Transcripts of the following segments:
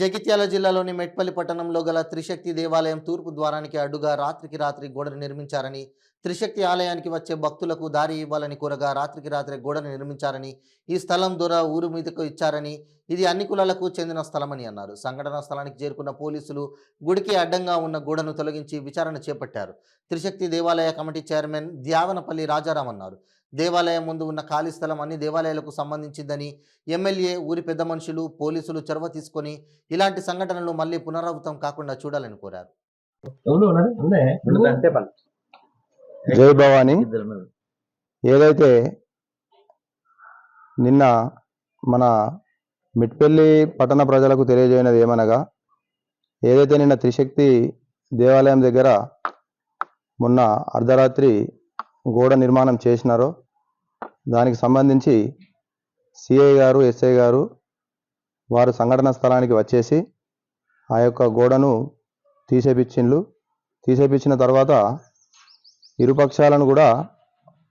జగిత్యాల జిల్లాలోని మెట్పల్లి పట్టణంలో గల త్రిశక్తి దేవాలయం తూర్పు ద్వారానికి అడ్డుగా రాత్రికి రాత్రి గోడను నిర్మించారని, త్రిశక్తి ఆలయానికి వచ్చే భక్తులకు దారి ఇవ్వాలని కోరగా రాత్రికి రాత్రి గోడను నిర్మించారని, ఈ స్థలం దొర ఊరు మీదకు ఇచ్చారని, ఇది అన్ని కులాలకు చెందిన స్థలమని అన్నారు. సంఘటనా స్థలానికి చేరుకున్న పోలీసులు గుడికి అడ్డంగా ఉన్న గోడను తొలగించి విచారణ చేపట్టారు. త్రిశక్తి దేవాలయ కమిటీ చైర్మన్ ద్యావనపల్లి రాజారాం అన్నారు. దేవాలయం ముందు ఉన్న ఖాళీ స్థలం అన్ని దేవాలయాలకు సంబంధించిందని, ఎమ్మెల్యే, ఊరి పెద్ద మనుషులు, పోలీసులు చొరవ తీసుకొని ఇలాంటి సంఘటనలు మళ్ళీ పునరావృతం కాకుండా చూడాలని కోరారు. జై భవాని. ఏదైతే నిన్న మన మిట్పల్లి పట్టణ ప్రజలకు తెలియజేయనది ఏమనగా, ఏదైతే నిన్న త్రిశక్తి దేవాలయం దగ్గర మొన్న అర్ధరాత్రి గోడ నిర్మాణం చేసినారో దానికి సంబంధించి సిఐ గారు, ఎస్ఐ గారు వారు సంఘటన స్థలానికి వచ్చేసి ఆ యొక్క గోడను తీసేపించిన తర్వాత ఇరుపక్షాలను కూడా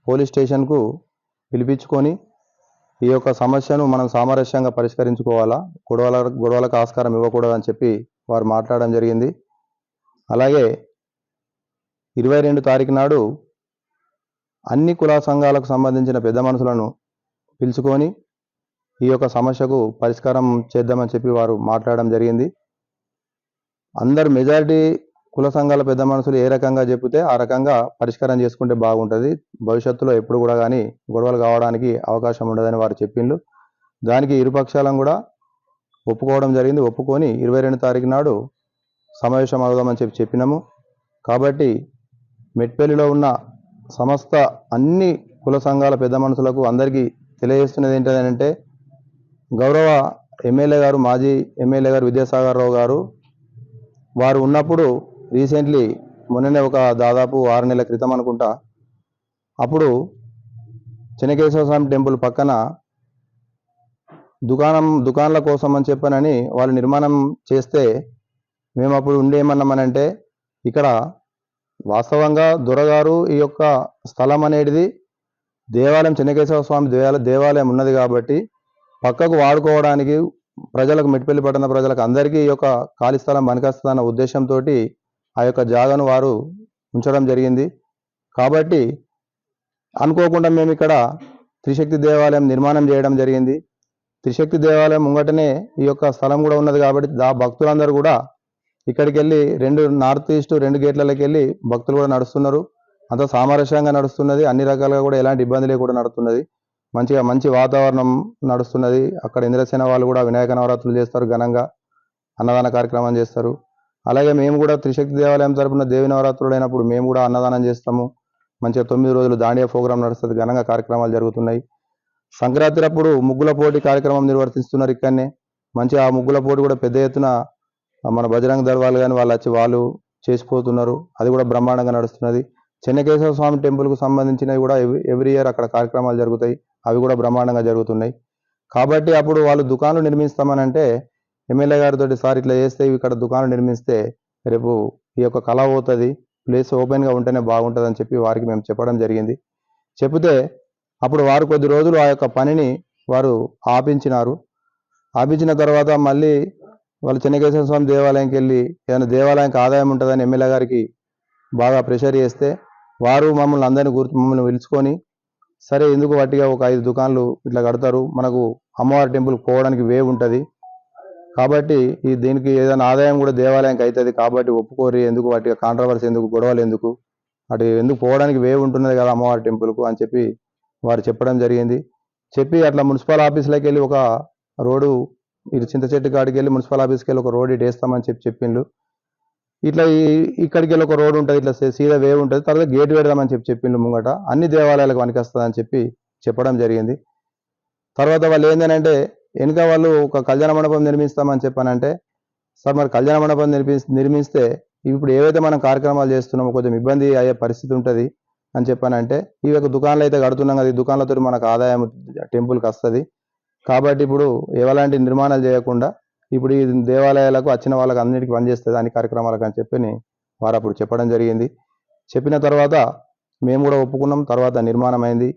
పోలీస్ స్టేషన్కు పిలిపించుకొని ఈ యొక్క సమస్యను మనం సామరస్యంగా పరిష్కరించుకోవాలా, గొడవలకు ఆస్కారం ఇవ్వకూడదని చెప్పి వారు మాట్లాడడం జరిగింది. అలాగే 22 తారీఖు నాడు అన్ని కుల సంఘాలకు సంబంధించిన పెద్ద మనుషులను పిలుచుకొని ఈ యొక్క సమస్యకు పరిష్కారం చేద్దామని చెప్పి వారు మాట్లాడడం జరిగింది. అందరు మెజారిటీ కుల సంఘాల పెద్ద మనుషులు ఏ రకంగా చెబితే ఆ రకంగా పరిష్కారం చేసుకుంటే బాగుంటుంది. భవిష్యత్తులో ఎప్పుడు కూడా కానీ గొడవలు కావడానికి అవకాశం ఉండదని వారు చెప్పిండ్రు. దానికి ఇరుపక్షాలను కూడా ఒప్పుకోవడం జరిగింది. ఒప్పుకొని 22 తారీఖు నాడు సమావేశం అవుదామని చెప్పినాము. కాబట్టి మెట్పల్లిలో ఉన్న సమస్త అన్ని కుల సంఘాల పెద్ద మనుషులకు అందరికీ తెలియజేస్తున్నది ఏంటంటే, గౌరవ ఎమ్మెల్యే గారు, మాజీ ఎమ్మెల్యే గారు విద్యాసాగర్ రావు గారు వారు ఉన్నప్పుడు రీసెంట్లీ మొన్ననే ఒక దాదాపు 6 నెలల క్రితం అనుకుంటా, అప్పుడు చెన్నకేశవ స్వామి టెంపుల్ పక్కన దుకాణాల కోసం అని చెప్పనని వాళ్ళు నిర్మాణం చేస్తే మేము అప్పుడు ఉండేమన్నామనంటే, ఇక్కడ వాస్తవంగా దొరగారు ఈ యొక్క స్థలం అనేది దేవాలయం, చెన్నకేశవ స్వామి దేవాలయం ఉన్నది కాబట్టి పక్కకు వాడుకోవడానికి ప్రజలకు, మెట్పల్లి పట్టణ ప్రజలకు అందరికీ ఈ యొక్క ఖాళీ స్థలం పనికొస్తుందన్న ఉద్దేశంతో ఆ యొక్క జాగాను వారు ఉంచడం జరిగింది. కాబట్టి అనుకోకుండా మేము ఇక్కడ త్రిశక్తి దేవాలయం నిర్మాణం చేయడం జరిగింది. త్రిశక్తి దేవాలయం ముంగటనే ఈ యొక్క స్థలం కూడా ఉన్నది కాబట్టి భక్తులందరూ కూడా ఇక్కడికి వెళ్ళి 2 నార్త్ ఈస్ట్ 2 గేట్లకి వెళ్ళి భక్తులు కూడా నడుస్తున్నారు. అంత సామరస్యంగా నడుస్తున్నది. అన్ని రకాలుగా కూడా ఎలాంటి ఇబ్బంది లేకుండా నడుస్తున్నది. మంచి వాతావరణం నడుస్తున్నది. అక్కడ ఇంద్రసేన వాళ్ళు కూడా వినాయక నవరాత్రులు చేస్తారు, ఘనంగా అన్నదాన కార్యక్రమం చేస్తారు. అలాగే మేము కూడా త్రిశక్తి దేవాలయం తరపున దేవి నవరాత్రులు అయినప్పుడు మేము కూడా అన్నదానం చేస్తాము. మంచిగా 9 రోజులు దాండియా ప్రోగ్రాం నడుస్తుంది, ఘనంగా కార్యక్రమాలు జరుగుతున్నాయి. సంక్రాంతి అప్పుడు ముగ్గుల పోటీ కార్యక్రమం నిర్వర్తిస్తున్నారు ఇక్కడనే. మంచి ఆ ముగ్గుల పోటీ కూడా పెద్ద ఎత్తున మన బజరంగ దళ వాళ్ళు కానీ వాళ్ళు చేసిపోతున్నారు. అది కూడా బ్రహ్మాండంగా నడుస్తున్నది. చెన్నకేశవ స్వామి టెంపుల్కు సంబంధించినవి కూడా ఎవ్రీ ఇయర్ అక్కడ కార్యక్రమాలు జరుగుతాయి. అవి కూడా బ్రహ్మాండంగా జరుగుతున్నాయి. కాబట్టి అప్పుడు వాళ్ళు దుకాణాలు నిర్మిస్తామనంటే ఎమ్మెల్యే గారితో, సార్ ఇట్లా చేస్తే ఇక్కడ దుకాణాలు నిర్మిస్తే రేపు ఈ యొక్క కళ పోతుంది, ప్లేస్ ఓపెన్గా ఉంటేనే బాగుంటుంది అని చెప్పి వారికి మేము చెప్పడం జరిగింది. చెబితే అప్పుడు వారు కొద్ది రోజులు ఆ యొక్క పనిని వారు ఆపించినారు. ఆపించిన తర్వాత మళ్ళీ వాళ్ళు చెన్నకేశవ స్వామి దేవాలయంకి వెళ్ళి ఏదైనా దేవాలయానికి ఆదాయం ఉంటుందని ఎమ్మెల్యే గారికి బాగా ప్రెషర్ చేస్తే వారు మమ్మల్ని పిలుచుకొని, సరే ఎందుకు వట్టిగా ఒక 5 దుకాణాలు ఇట్లా కడతారు, మనకు అమ్మవారి టెంపుల్కి పోవడానికి వే ఉంటుంది కాబట్టి దీనికి ఏదైనా ఆదాయం కూడా దేవాలయానికి అవుతుంది కాబట్టి ఒప్పుకోరి, ఎందుకు వాటిగా కాంట్రవర్సీ ఎందుకు, గొడవలు ఎందుకు, అటు ఎందుకు పోవడానికి వే ఉంటున్నది కదా అమ్మవారి టెంపుల్కు అని చెప్పి వారు చెప్పడం జరిగింది. చెప్పి అట్లా మున్సిపల్ ఆఫీస్లోకి వెళ్ళి ఒక రోడ్డు, ఇది చింతచెట్టు కాడికి వెళ్ళి మున్సిపల్ ఆఫీస్కి వెళ్ళి ఒక రోడ్ ఇటు వేస్తామని చెప్పిండ్రు. ఇట్లా ఇక్కడికి వెళ్ళి ఒక రోడ్ ఉంటుంది, ఇట్లా సీదా వే ఉంటుంది, తర్వాత గేట్ పెడదామని చెప్పిండ్రు ముంగట, అన్ని దేవాలయాలకు పనికొస్తుందని చెప్పడం జరిగింది. తర్వాత వాళ్ళు ఏంటంటే వెనుక వాళ్ళు ఒక కళ్యాణ మండపం నిర్మిస్తామని చెప్పానంటే, సార్ మరి కళ్యాణ మండపం నిర్మిస్తే ఇప్పుడు ఏవైతే మనం కార్యక్రమాలు చేస్తున్నామో కొంచెం ఇబ్బంది అయ్యే పరిస్థితి ఉంటుంది అని చెప్పానంటే, ఈ యొక్క దుకాణాలు అయితే కడుతున్నాం కదా, ఈ దుకాణాలతో మనకు ఆదాయం టెంపుల్కి వస్తుంది కాబట్టి ఇప్పుడు ఎలాంటి నిర్మాణాలు చేయకుండా ఇప్పుడు ఈ దేవాలయాలకు వచ్చిన వాళ్ళకి అన్నిటికీ పనిచేస్తుంది అన్ని కార్యక్రమాలకు అని చెప్పి వారు అప్పుడు చెప్పడం జరిగింది. చెప్పిన తర్వాత మేము కూడా ఒప్పుకున్నాం. తర్వాత నిర్మాణం అయింది,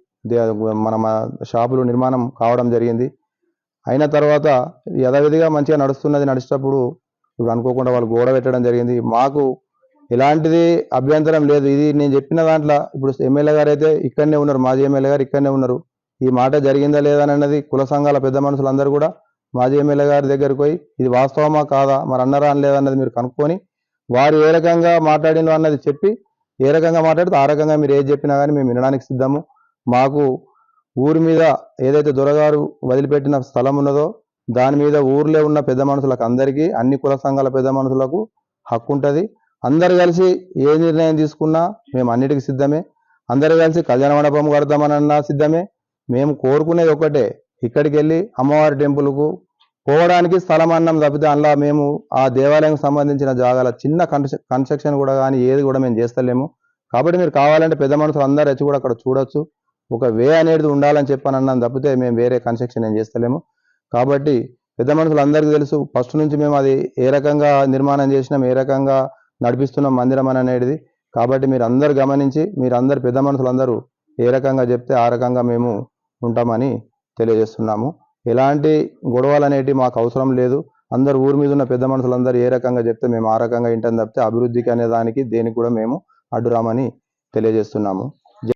మన షాపులు నిర్మాణం కావడం జరిగింది. అయిన తర్వాత యథావిధిగా మంచిగా నడిచేటప్పుడు ఇప్పుడు అనుకోకుండా వాళ్ళు గోడ పెట్టడం జరిగింది. మాకు ఎలాంటిది అభ్యంతరం లేదు. ఇది నేను చెప్పిన దాంట్లో ఇప్పుడు ఎమ్మెల్యే గారు అయితే ఇక్కడనే ఉన్నారు, మాజీ ఎమ్మెల్యే గారు ఇక్కడనే ఉన్నారు. ఈ మాట జరిగిందా లేదా అన్నది కుల సంఘాల పెద్ద మనుషులందరూ కూడా మాజీ ఎమ్మెల్యే గారి దగ్గరికి పోయి ఇది వాస్తవమా కాదా, మరి అన్నారా అనలేదన్నది మీరు కనుక్కొని వారు ఏ రకంగా మాట్లాడినో అన్నది చెప్పి ఏ రకంగా మాట్లాడితే ఆ రకంగా మీరు ఏది చెప్పినా కానీ మేము వినడానికి సిద్ధము. మాకు ఊరి మీద ఏదైతే దొరగారు వదిలిపెట్టిన స్థలం ఉన్నదో దాని మీద ఊర్లో ఉన్న పెద్ద మనుషులకు అందరికీ అన్ని కుల సంఘాల పెద్ద మనుషులకు హక్కు ఉంటుంది. అందరు కలిసి ఏ నిర్ణయం తీసుకున్నా మేము అన్నిటికీ సిద్ధమే. అందరు కలిసి కళ్యాణ మండపం కడతామనన్నా సిద్ధమే. మేము కోరుకునేది ఒకటే, ఇక్కడికి వెళ్ళి అమ్మవారి టెంపుల్కు పోవడానికి స్థలం అన్నం తప్పితే అందులో మేము ఆ దేవాలయం సంబంధించిన జాగాల చిన్న కన్స్ట్రక్షన్ కూడా కానీ ఏది కూడా మేము చేస్తలేము. కాబట్టి మీరు కావాలంటే పెద్ద మనుషులు అందరు వచ్చి కూడా అక్కడ చూడొచ్చు. ఒక వే అనేది ఉండాలని చెప్పని అన్నాం తప్పితే మేము వేరే కన్స్ట్రక్షన్ ఏం చేస్తలేము. కాబట్టి పెద్ద మనుషులు అందరికీ తెలుసు ఫస్ట్ నుంచి మేము అది ఏ రకంగా నిర్మాణం చేసినాం, ఏ రకంగా నడిపిస్తున్నాం మందిరం అనేది. కాబట్టి మీరు అందరు గమనించి మీరందరు పెద్ద మనుషులందరూ ఏ రకంగా చెప్తే ఆ రకంగా మేము ఉంటామని తెలియజేస్తున్నాము. ఎలాంటి గొడవలు అనేటివి మాకు అవసరం లేదు. అందరు ఊరి మీద ఉన్న పెద్ద మనుషులందరూ ఏ రకంగా చెప్తే మేము ఆ రకంగా వింటాం తప్పితే అభివృద్ధికి అనే దానికి దేనికి కూడా మేము అడ్డురామని తెలియజేస్తున్నాము.